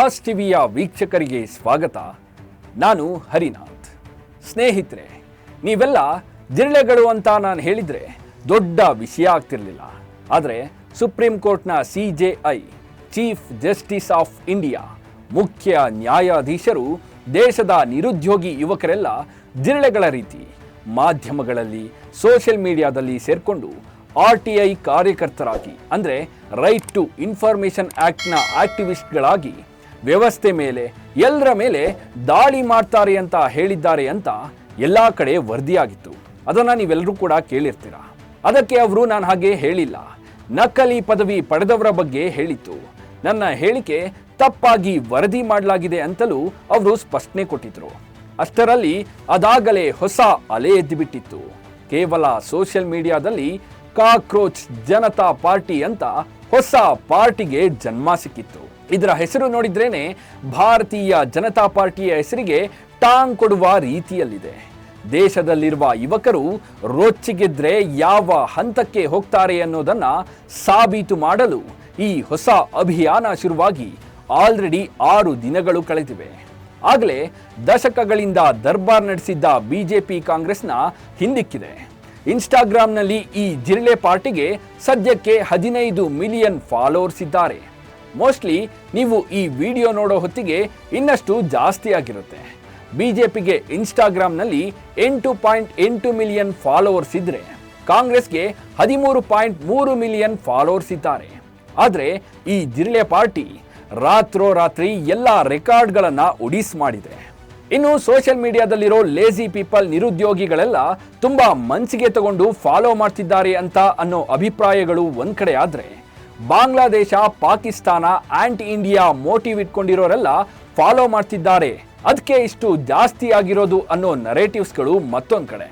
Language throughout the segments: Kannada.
ರಾಜ್ ಟಿವಿಯ ವೀಕ್ಷಕರಿಗೆ ಸ್ವಾಗತ. ನಾನು ಹರಿನಾಥ್. ಸ್ನೇಹಿತರೆ, ನೀವೆಲ್ಲ ಜಿರಳೆಗಳು ಅಂತ ನಾನು ಹೇಳಿದರೆ ದೊಡ್ಡ ವಿಷಯ ಆಗ್ತಿರಲಿಲ್ಲ. ಆದರೆ ಸುಪ್ರೀಂ ಕೋರ್ಟ್ನ CJI, chief justice of India, ಮುಖ್ಯ ನ್ಯಾಯಾಧೀಶರು ದೇಶದ ನಿರುದ್ಯೋಗಿ ಯುವಕರೆಲ್ಲ ಜಿರಳೆಗಳ ರೀತಿ ಮಾಧ್ಯಮಗಳಲ್ಲಿ, ಸೋಷಿಯಲ್ ಮೀಡಿಯಾದಲ್ಲಿ ಸೇರಿಕೊಂಡು RTI ಕಾರ್ಯಕರ್ತರಾಗಿ, ಅಂದರೆ ರೈಟ್ ಟು ಇನ್ಫಾರ್ಮೇಷನ್ ಆ್ಯಕ್ಟ್ನ ಆಕ್ಟಿವಿಸ್ಟ್ಗಳಾಗಿ ವ್ಯವಸ್ಥೆ ಮೇಲೆ, ಎಲ್ಲರ ಮೇಲೆ ದಾಳಿ ಮಾಡ್ತಾರೆ ಅಂತ ಹೇಳಿದ್ದಾರೆ ಅಂತ ಎಲ್ಲ ಕಡೆ ವರದಿಯಾಗಿತ್ತು. ಅದನ್ನು ನೀವೆಲ್ಲರೂ ಕೂಡ ಕೇಳಿರ್ತೀರ. ಅದಕ್ಕೆ ಅವರು ನಾನು ಹಾಗೆ ಹೇಳಿಲ್ಲ, ನಕಲಿ ಪದವಿ ಪಡೆದವರ ಬಗ್ಗೆ ಹೇಳಿತ್ತು. ನನ್ನ ಹೇಳಿಕೆ ತಪ್ಪಾಗಿ ವರದಿ ಮಾಡಲಾಗಿದೆ ಅಂತಲೂ ಅವರು ಸ್ಪಷ್ಟನೆ ಕೊಟ್ಟಿದ್ರು. ಅಷ್ಟರಲ್ಲಿ ಅದಾಗಲೇ ಹೊಸ ಅಲೆ ಎದ್ದುಬಿಟ್ಟಿತ್ತು. ಕೇವಲ ಸೋಷಿಯಲ್ ಮೀಡಿಯಾದಲ್ಲಿ ಕಾಕ್ರೋಚ್ ಜನತಾ ಪಾರ್ಟಿ ಅಂತ ಹೊಸ ಪಾರ್ಟಿಗೆ ಜನ್ಮ ಸಿಕ್ಕಿತ್ತು. ಇದರ ಹೆಸರು ನೋಡಿದ್ರೇನೆ ಭಾರತೀಯ ಜನತಾ ಪಾರ್ಟಿಯ ಹೆಸರಿಗೆ ಟಾಂಗ್ ಕೊಡುವ ರೀತಿಯಲ್ಲಿದೆ. ದೇಶದಲ್ಲಿರುವ ಯುವಕರು ರೊಚ್ಚಿಗೆದ್ರೆ ಯಾವ ಹಂತಕ್ಕೆ ಹೋಗ್ತಾರೆ ಅನ್ನೋದನ್ನ ಸಾಬೀತು ಮಾಡಲು ಈ ಹೊಸ ಅಭಿಯಾನ ಶುರುವಾಗಿ ಆಲ್ರೆಡಿ 6 ದಿನಗಳು ಕಳೆದಿವೆ. ಆಗಲೇ ದಶಕಗಳಿಂದ ದರ್ಬಾರ್ ನಡೆಸಿದ್ದ ಬಿಜೆಪಿ ಕಾಂಗ್ರೆಸ್ನ ಹಿಂದಿಕ್ಕಿದೆ. ಇನ್ಸ್ಟಾಗ್ರಾಮ್ನಲ್ಲಿ ಈ ಜಿರಳೆ ಪಾರ್ಟಿಗೆ ಸದ್ಯಕ್ಕೆ 15 ಮಿಲಿಯನ್ ಫಾಲೋವರ್ಸ್ ಇದ್ದಾರೆ. ಮೋಸ್ಟ್ಲಿ ನೀವು ಈ ವಿಡಿಯೋ ನೋಡೋ ಹೊತ್ತಿಗೆ ಇನ್ನಷ್ಟು ಜಾಸ್ತಿ ಆಗಿರುತ್ತೆ. ಬಿಜೆಪಿಗೆ ಇನ್ಸ್ಟಾಗ್ರಾಮ್ನಲ್ಲಿ 8.8 ಮಿಲಿಯನ್ ಫಾಲೋವರ್ಸ್ ಇದ್ರೆ ಕಾಂಗ್ರೆಸ್ಗೆ 13.3 ಮಿಲಿಯನ್ ಫಾಲೋವರ್ಸ್ ಇದ್ದಾರೆ. ಆದರೆ ಈ ಜಿರಳೆ ಪಾರ್ಟಿ ರಾತ್ರೋರಾತ್ರಿ ಎಲ್ಲ ರೆಕಾರ್ಡ್ಗಳನ್ನು ಒಡಿಸ್ ಮಾಡಿದೆ. ಇನ್ನು ಸೋಷಿಯಲ್ ಮೀಡಿಯಾದಲ್ಲಿರೋ ಲೇಜಿ ಪೀಪಲ್, ನಿರುದ್ಯೋಗಿಗಳೆಲ್ಲ ತುಂಬಾ ಮನಸ್ಸಿಗೆ ತಗೊಂಡು ಫಾಲೋ ಮಾಡ್ತಿದ್ದಾರೆ ಅಂತ ಅನ್ನೋ ಅಭಿಪ್ರಾಯಗಳು ಒಂದ್ ಕಡೆ ಆದ್ರೆ, Bangladesh, Pakistan, anti India motive ಇಟ್ಕೊಂಡಿರೋರೆಲ್ಲ ಫಾಲೋ ಮಾಡ್ತಿದ್ದಾರೆ, ಅದಕ್ಕೆ ಇಷ್ಟು ಜಾಸ್ತಿ ಆಗಿರೋದು ಅನ್ನೋ ನರೇಟಿವ್ಸ್ಗಳು ಮತ್ತೊಂದ್ ಕಡೆ.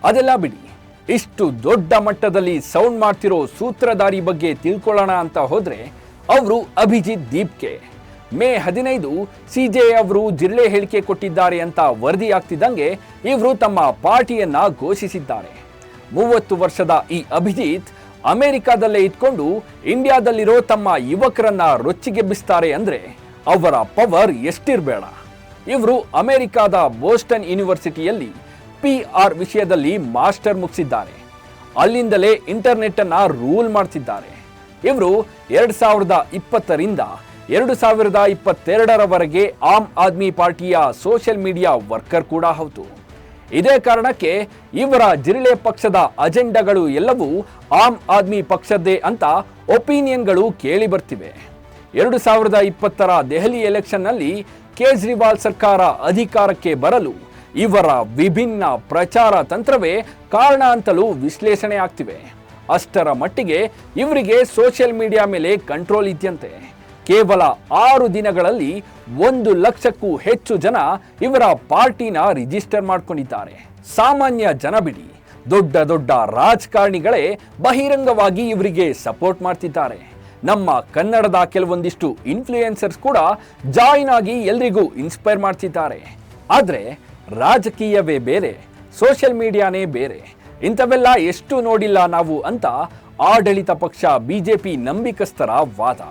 ಅದೆಲ್ಲ ಬಿಡಿ, ಇಷ್ಟು ದೊಡ್ಡ ಮಟ್ಟದಲ್ಲಿ ಸೌಂಡ್ ಮಾಡ್ತಿರೋ ಸೂತ್ರಧಾರಿ ಬಗ್ಗೆ ತಿಳ್ಕೊಳ್ಳೋಣ ಅಂತ ಹೋದ್ರೆ ಅವರು ಅಭಿಜಿತ್ ದೀಪ್ಕೆ. ಮೇ 15 CJI ಅವರು ಜಿರಳೆ ಹೇಳಿಕೆ ಕೊಟ್ಟಿದ್ದಾರೆ ಅಂತ ವರದಿ ಆಗ್ತಿದ್ದಂಗೆ ಇವರು ತಮ್ಮ ಪಾರ್ಟಿಯನ್ನ ಘೋಷಿಸಿದ್ದಾರೆ. 30 ವರ್ಷದ ಈ ಅಭಿಜಿತ್ ಅಮೆರಿಕಾದಲ್ಲೇ ಇದ್ಕೊಂಡು ಇಂಡಿಯಾದಲ್ಲಿರೋ ತಮ್ಮ ಯುವಕರನ್ನ ರೊಚ್ಚಿಗೆಬ್ಬಿಸ್ತಾರೆ ಅಂದ್ರೆ ಅವರ ಪವರ್ ಎಷ್ಟಿರಬೇಡ. ಇವರು ಅಮೆರಿಕಾದ ಬೋಸ್ಟನ್ ಯೂನಿವರ್ಸಿಟಿಯಲ್ಲಿ PR ವಿಷಯದಲ್ಲಿ ಮಾಸ್ಟರ್ ಮುಗಿಸಿದ್ದಾರೆ. ಅಲ್ಲಿಂದಲೇ ಇಂಟರ್ನೆಟ್ ಅನ್ನ ರೂಲ್ ಮಾಡ್ತಿದ್ದಾರೆ. ಇವರು 2020ರಿಂದ 2022ರವರೆಗೆ ಆಮ್ ಆದ್ಮಿ ಪಾರ್ಟಿಯ ಸೋಷಿಯಲ್ ಮೀಡಿಯಾ ವರ್ಕರ್ ಕೂಡ ಹೌದು. ಇದೇ ಕಾರಣಕ್ಕೆ ಇವರ ಜಿರಳೆ ಪಕ್ಷದ ಅಜೆಂಡಾಗಳು ಎಲ್ಲವೂ ಆಮ್ ಆದ್ಮಿ ಪಕ್ಷದ್ದೇ ಅಂತ ಒಪಿನಿಯನ್ಗಳು ಕೇಳಿ ಬರ್ತಿವೆ. 2020ರ ದೆಹಲಿ ಎಲೆಕ್ಷನ್ನಲ್ಲಿ ಕೇಜ್ರಿವಾಲ್ ಸರ್ಕಾರ ಅಧಿಕಾರಕ್ಕೆ ಬರಲು ಇವರ ವಿಭಿನ್ನ ಪ್ರಚಾರ ತಂತ್ರವೇ ಕಾರಣ ಅಂತಲೂ ವಿಶ್ಲೇಷಣೆ ಆಗ್ತಿವೆ. ಅಷ್ಟರ ಮಟ್ಟಿಗೆ ಇವರಿಗೆ ಸೋಷಿಯಲ್ ಮೀಡಿಯಾ ಮೇಲೆ ಕಂಟ್ರೋಲ್ ಇದೆಯಂತೆ. ಕೇವಲ 6 ದಿನಗಳಲ್ಲಿ 1 ಲಕ್ಷಕ್ಕೂ ಹೆಚ್ಚು ಜನ ಇವರ ಪಾರ್ಟಿನ ರಿಜಿಸ್ಟರ್ ಮಾಡ್ಕೊಂಡಿದ್ದಾರೆ. ಸಾಮಾನ್ಯ ಜನ ಬಿಡಿ, ದೊಡ್ಡ ದೊಡ್ಡ ರಾಜಕಾರಣಿಗಳೇ ಬಹಿರಂಗವಾಗಿ ಇವರಿಗೆ ಸಪೋರ್ಟ್ ಮಾಡ್ತಿದ್ದಾರೆ. ನಮ್ಮ ಕನ್ನಡದ ಕೆಲವೊಂದಿಷ್ಟು ಇನ್ಫ್ಲೂಯೆನ್ಸರ್ಸ್ ಕೂಡ ಜಾಯಿನ್ ಆಗಿ ಎಲ್ರಿಗೂ ಇನ್ಸ್ಪೈರ್ ಮಾಡ್ತಿದ್ದಾರೆ. ಆದರೆ ರಾಜಕೀಯವೇ ಬೇರೆ, ಸೋಷಿಯಲ್ ಮೀಡಿಯಾನೇ ಬೇರೆ. ಇಂಥವೆಲ್ಲ ಎಷ್ಟು ನೋಡಿಲ್ಲ ನಾವು ಅಂತ ಆಡಳಿತ ಪಕ್ಷ BJP ನಂಬಿಕಸ್ಥರ ವಾದ.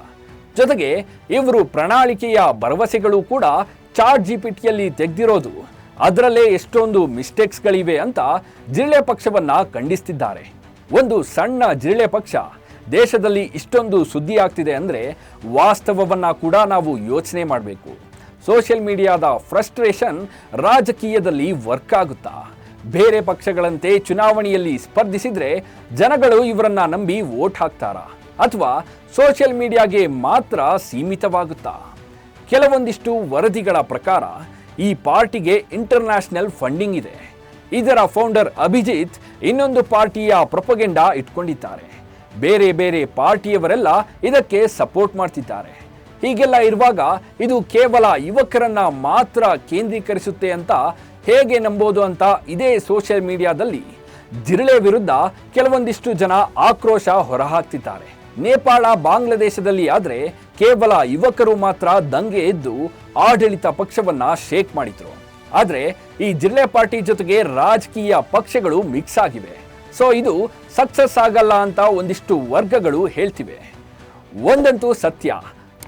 ಜೊತೆಗೆ ಇವರು ಪ್ರಣಾಳಿಕೆಯ ಭರವಸೆಗಳು ಕೂಡ ChatGPTಯಲ್ಲಿ ತೆಗೆದಿರೋದು, ಅದರಲ್ಲೇ ಎಷ್ಟೊಂದು ಮಿಸ್ಟೇಕ್ಸ್ಗಳಿವೆ ಅಂತ ಜಿರಳೆ ಪಕ್ಷವನ್ನ ಖಂಡಿಸ್ತಿದ್ದಾರೆ. ಒಂದು ಸಣ್ಣ ಜಿರಳೆ ಪಕ್ಷ ದೇಶದಲ್ಲಿ ಇಷ್ಟೊಂದು ಸುದ್ದಿ ಆಗ್ತಿದೆ ಅಂದರೆ ವಾಸ್ತವವನ್ನ ಕೂಡ ನಾವು ಯೋಚನೆ ಮಾಡಬೇಕು. ಸೋಷಿಯಲ್ ಮೀಡಿಯಾದ ಫ್ರಸ್ಟ್ರೇಷನ್ ರಾಜಕೀಯದಲ್ಲಿ ವರ್ಕ್ ಆಗುತ್ತಾ? ಬೇರೆ ಪಕ್ಷಗಳಂತೆ ಚುನಾವಣೆಯಲ್ಲಿ ಸ್ಪರ್ಧಿಸಿದ್ರೆ ಜನಗಳು ಇವರನ್ನ ನಂಬಿ ವೋಟ್ ಹಾಕ್ತಾರಾ, ಅಥವಾ ಸೋಷಿಯಲ್ ಮೀಡಿಯಾಗೆ ಮಾತ್ರ ಸೀಮಿತವಾಗುತ್ತಾ? ಕೆಲವೊಂದಿಷ್ಟು ವರದಿಗಳ ಪ್ರಕಾರ ಈ ಪಾರ್ಟಿಗೆ ಇಂಟರ್ನ್ಯಾಷನಲ್ ಫಂಡಿಂಗ್ ಇದೆ. ಇದರ ಫೌಂಡರ್ ಅಭಿಜಿತ್ ಇನ್ನೊಂದು ಪಾರ್ಟಿಯ ಪ್ರೊಪಗೆಂಡಾ ಇಟ್ಕೊಂಡಿದ್ದಾರೆ. ಬೇರೆ ಬೇರೆ ಪಾರ್ಟಿಯವರೆಲ್ಲ ಇದಕ್ಕೆ ಸಪೋರ್ಟ್ ಮಾಡ್ತಿದ್ದಾರೆ. ಹೀಗೆಲ್ಲ ಇರುವಾಗ ಇದು ಕೇವಲ ಯುವಕರನ್ನ ಮಾತ್ರ ಕೇಂದ್ರೀಕರಿಸುತ್ತೆ ಅಂತ ಹೇಗೆ ನಂಬೋದು ಅಂತ ಇದೇ ಸೋಷಿಯಲ್ ಮೀಡಿಯಾದಲ್ಲಿ ಜಿರಳೆ ವಿರುದ್ಧ ಕೆಲವೊಂದಿಷ್ಟು ಜನ ಆಕ್ರೋಶ ಹೊರಹಾಕ್ತಿದ್ದಾರೆ. ನೇಪಾಳ, ಬಾಂಗ್ಲಾದೇಶದಲ್ಲಿ ಆದರೆ ಕೇವಲ ಯುವಕರು ಮಾತ್ರ ದಂಗೆ ಎದ್ದು ಆಡಳಿತ ಪಕ್ಷವನ್ನ ಶೇಕ್ ಮಾಡಿದ್ರು. ಆದರೆ ಈ ಜಿರಳೆ ಪಾರ್ಟಿ ಜೊತೆಗೆ ರಾಜಕೀಯ ಪಕ್ಷಗಳು ಮಿಕ್ಸ್ ಆಗಿವೆ. ಸೊ ಇದು ಸಕ್ಸಸ್ ಆಗಲ್ಲ ಅಂತ ಒಂದಿಷ್ಟು ವರ್ಗಗಳು ಹೇಳ್ತಿವೆ. ಒಂದಂತೂ ಸತ್ಯ,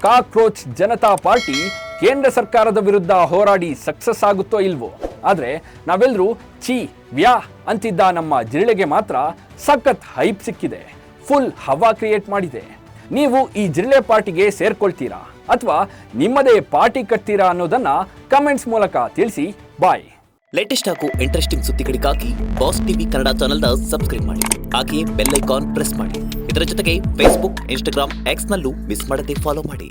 ಕಾಕ್ರೋಚ್ ಜನತಾ ಪಾರ್ಟಿ ಕೇಂದ್ರ ಸರ್ಕಾರದ ವಿರುದ್ಧ ಹೋರಾಡಿ ಸಕ್ಸಸ್ ಆಗುತ್ತೋ ಇಲ್ವೋ, ಆದರೆ ನಾವೆಲ್ಲರೂ ಛೀ ವ್ಯಾ ಅಂತಿದ್ದ ನಮ್ಮ ಜಿರಳೆಗೆ ಮಾತ್ರ ಸಖತ್ ಹೈಪ್ ಸಿಕ್ಕಿದೆ, ಫುಲ್ ಹವಾ ಕ್ರಿಯೇಟ್ ಮಾಡಿದೆ. ನೀವು ಈ ಜಿರಳೆ ಪಾರ್ಟಿಗೆ ಸೇರ್ಕೊಳ್ತೀರಾ ಅಥವಾ ನಿಮ್ಮದೇ ಪಾರ್ಟಿ ಕಟ್ತೀರಾ ಅನ್ನೋದನ್ನ ಕಮೆಂಟ್ಸ್ ಮೂಲಕ ತಿಳಿಸಿ. ಬಾಯ್. ಲೇಟೆಸ್ಟ್ ಹಾಗೂ ಇಂಟ್ರೆಸ್ಟಿಂಗ್ ಸುದ್ದಿಗಳಿಗಾಗಿ ಬಾಸ್ ಟಿವಿ ಕನ್ನಡ ಚಾನೆಲ್ನ ಸಬ್ಸ್ಕ್ರೈಬ್ ಮಾಡಿ, ಹಾಗೆಯೇ ಬೆಲ್ ಐಕಾನ್ ಪ್ರೆಸ್ ಮಾಡಿ. ಇದರ ಜೊತೆಗೆ ಫೇಸ್ಬುಕ್, ಇನ್ಸ್ಟಾಗ್ರಾಮ್, ಎಕ್ಸ್ನಲ್ಲೂ ಮಿಸ್ ಮಾಡದೆ ಫಾಲೋ ಮಾಡಿ.